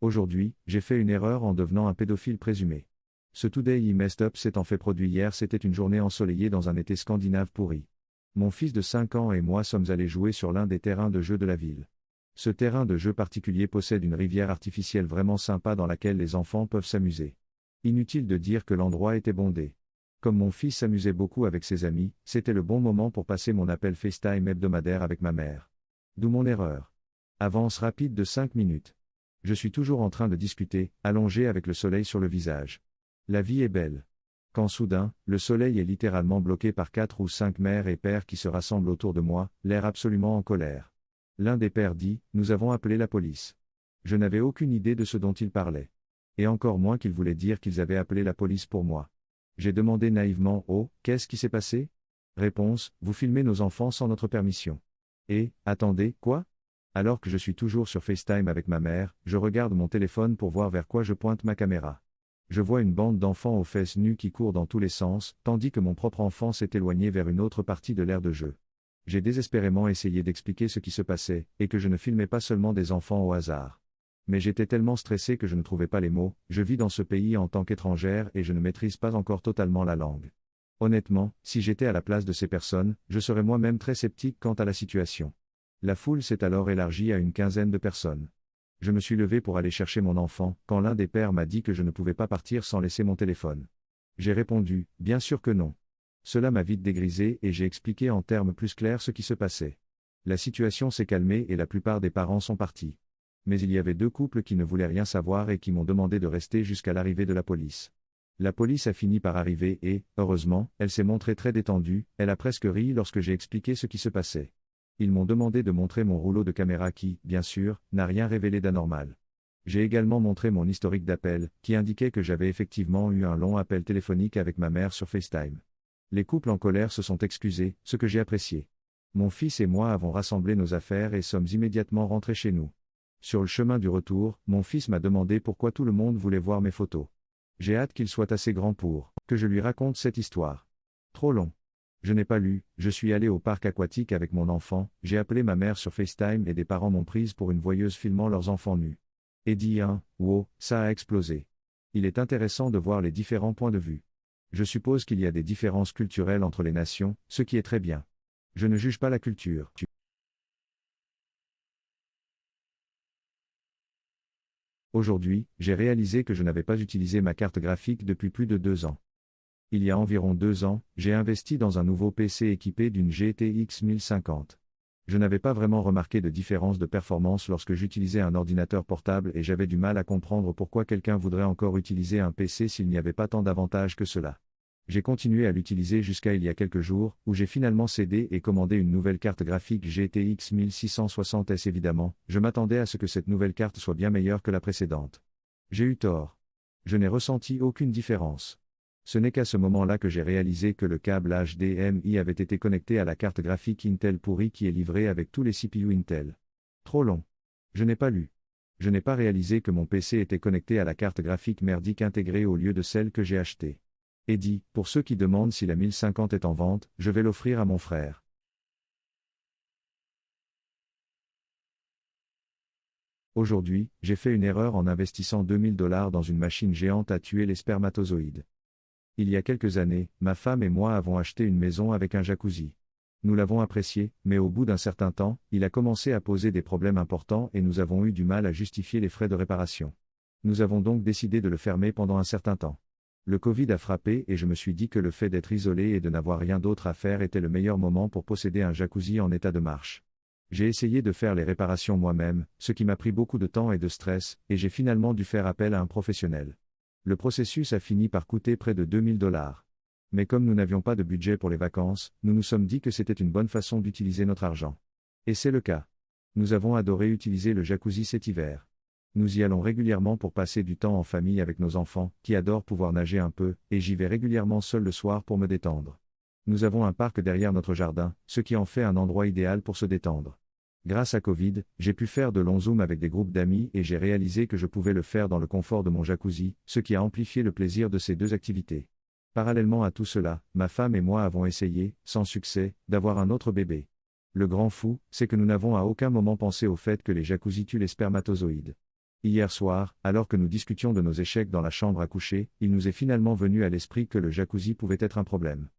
Aujourd'hui, j'ai fait une erreur en devenant un pédophile présumé. Ce Today I Messed Up s'est en fait produit hier. C'était une journée ensoleillée dans un été scandinave pourri. Mon fils de 5 ans et moi sommes allés jouer sur l'un des terrains de jeu de la ville. Ce terrain de jeu particulier possède une rivière artificielle vraiment sympa dans laquelle les enfants peuvent s'amuser. Inutile de dire que l'endroit était bondé. Comme mon fils s'amusait beaucoup avec ses amis, c'était le bon moment pour passer mon appel FaceTime hebdomadaire avec ma mère. D'où mon erreur. Avance rapide de 5 minutes. Je suis toujours en train de discuter, allongé avec le soleil sur le visage. La vie est belle. Quand soudain, le soleil est littéralement bloqué par 4 ou 5 mères et pères qui se rassemblent autour de moi, l'air absolument en colère. L'un des pères dit, « Nous avons appelé la police. » Je n'avais aucune idée de ce dont ils parlaient. Et encore moins qu'ils voulaient dire qu'ils avaient appelé la police pour moi. J'ai demandé naïvement, « Oh, qu'est-ce qui s'est passé ?» Réponse, « Vous filmez nos enfants sans notre permission. » Et, attendez, quoi ? Alors que je suis toujours sur FaceTime avec ma mère, je regarde mon téléphone pour voir vers quoi je pointe ma caméra. Je vois une bande d'enfants aux fesses nues qui courent dans tous les sens, tandis que mon propre enfant s'est éloigné vers une autre partie de l'aire de jeu. J'ai désespérément essayé d'expliquer ce qui se passait, et que je ne filmais pas seulement des enfants au hasard. Mais j'étais tellement stressé que je ne trouvais pas les mots. Je vis dans ce pays en tant qu'étrangère et je ne maîtrise pas encore totalement la langue. Honnêtement, si j'étais à la place de ces personnes, je serais moi-même très sceptique quant à la situation. La foule s'est alors élargie à une quinzaine de personnes. Je me suis levé pour aller chercher mon enfant, quand l'un des pères m'a dit que je ne pouvais pas partir sans laisser mon téléphone. J'ai répondu, bien sûr que non. Cela m'a vite dégrisé et j'ai expliqué en termes plus clairs ce qui se passait. La situation s'est calmée et la plupart des parents sont partis. Mais il y avait 2 couples qui ne voulaient rien savoir et qui m'ont demandé de rester jusqu'à l'arrivée de la police. La police a fini par arriver et, heureusement, elle s'est montrée très détendue, elle a presque ri lorsque j'ai expliqué ce qui se passait. Ils m'ont demandé de montrer mon rouleau de caméra qui, bien sûr, n'a rien révélé d'anormal. J'ai également montré mon historique d'appel, qui indiquait que j'avais effectivement eu un long appel téléphonique avec ma mère sur FaceTime. Les couples en colère se sont excusés, ce que j'ai apprécié. Mon fils et moi avons rassemblé nos affaires et sommes immédiatement rentrés chez nous. Sur le chemin du retour, mon fils m'a demandé pourquoi tout le monde voulait voir mes photos. J'ai hâte qu'il soit assez grand pour que je lui raconte cette histoire. Trop long. Je n'ai pas lu, je suis allé au parc aquatique avec mon enfant, j'ai appelé ma mère sur FaceTime et des parents m'ont prise pour une voyeuse filmant leurs enfants nus. Et dit wow, ça a explosé. Il est intéressant de voir les différents points de vue. Je suppose qu'il y a des différences culturelles entre les nations, ce qui est très bien. Je ne juge pas la culture. Aujourd'hui, j'ai réalisé que je n'avais pas utilisé ma carte graphique depuis plus de 2 ans. Il y a environ 2 ans, j'ai investi dans un nouveau PC équipé d'une GTX 1050. Je n'avais pas vraiment remarqué de différence de performance lorsque j'utilisais un ordinateur portable et j'avais du mal à comprendre pourquoi quelqu'un voudrait encore utiliser un PC s'il n'y avait pas tant d'avantages que cela. J'ai continué à l'utiliser jusqu'à il y a quelques jours, où j'ai finalement cédé et commandé une nouvelle carte graphique GTX 1660S. Évidemment, je m'attendais à ce que cette nouvelle carte soit bien meilleure que la précédente. J'ai eu tort. Je n'ai ressenti aucune différence. Ce n'est qu'à ce moment-là que j'ai réalisé que le câble HDMI avait été connecté à la carte graphique Intel pourrie qui est livrée avec tous les CPU Intel. Trop long. Je n'ai pas lu. Je n'ai pas réalisé que mon PC était connecté à la carte graphique merdique intégrée au lieu de celle que j'ai achetée. Et dit, pour ceux qui demandent si la 1050 est en vente, je vais l'offrir à mon frère. Aujourd'hui, j'ai fait une erreur en investissant $2000 dans une machine géante à tuer les spermatozoïdes. Il y a quelques années, ma femme et moi avons acheté une maison avec un jacuzzi. Nous l'avons apprécié, mais au bout d'un certain temps, il a commencé à poser des problèmes importants et nous avons eu du mal à justifier les frais de réparation. Nous avons donc décidé de le fermer pendant un certain temps. Le Covid a frappé et je me suis dit que le fait d'être isolé et de n'avoir rien d'autre à faire était le meilleur moment pour posséder un jacuzzi en état de marche. J'ai essayé de faire les réparations moi-même, ce qui m'a pris beaucoup de temps et de stress, et j'ai finalement dû faire appel à un professionnel. Le processus a fini par coûter près de $2000. Mais comme nous n'avions pas de budget pour les vacances, nous nous sommes dit que c'était une bonne façon d'utiliser notre argent. Et c'est le cas. Nous avons adoré utiliser le jacuzzi cet hiver. Nous y allons régulièrement pour passer du temps en famille avec nos enfants, qui adorent pouvoir nager un peu, et j'y vais régulièrement seul le soir pour me détendre. Nous avons un parc derrière notre jardin, ce qui en fait un endroit idéal pour se détendre. Grâce à Covid, j'ai pu faire de longs zooms avec des groupes d'amis et j'ai réalisé que je pouvais le faire dans le confort de mon jacuzzi, ce qui a amplifié le plaisir de ces 2 activités. Parallèlement à tout cela, ma femme et moi avons essayé, sans succès, d'avoir un autre bébé. Le grand fou, c'est que nous n'avons à aucun moment pensé au fait que les jacuzzis tuent les spermatozoïdes. Hier soir, alors que nous discutions de nos échecs dans la chambre à coucher, il nous est finalement venu à l'esprit que le jacuzzi pouvait être un problème.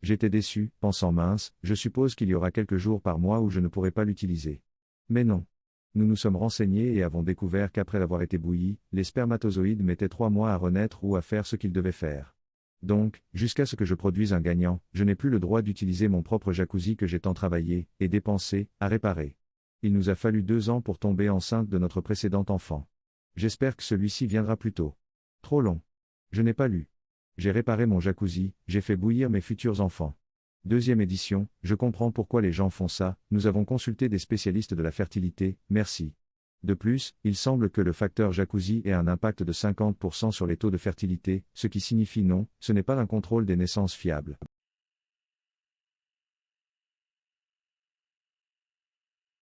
J'étais déçu, pensant mince, je suppose qu'il y aura quelques jours par mois où je ne pourrai pas l'utiliser. Mais non. Nous nous sommes renseignés et avons découvert qu'après avoir été bouillis, les spermatozoïdes mettaient 3 mois à renaître ou à faire ce qu'ils devaient faire. Donc, jusqu'à ce que je produise un gagnant, je n'ai plus le droit d'utiliser mon propre jacuzzi que j'ai tant travaillé, et dépensé, à réparer. Il nous a fallu 2 ans pour tomber enceinte de notre précédent enfant. J'espère que celui-ci viendra plus tôt. Trop long. Je n'ai pas lu. J'ai réparé mon jacuzzi, j'ai fait bouillir mes futurs enfants. Deuxième édition, je comprends pourquoi les gens font ça, nous avons consulté des spécialistes de la fertilité, merci. De plus, il semble que le facteur jacuzzi ait un impact de 50% sur les taux de fertilité, ce qui signifie non, ce n'est pas un contrôle des naissances fiable.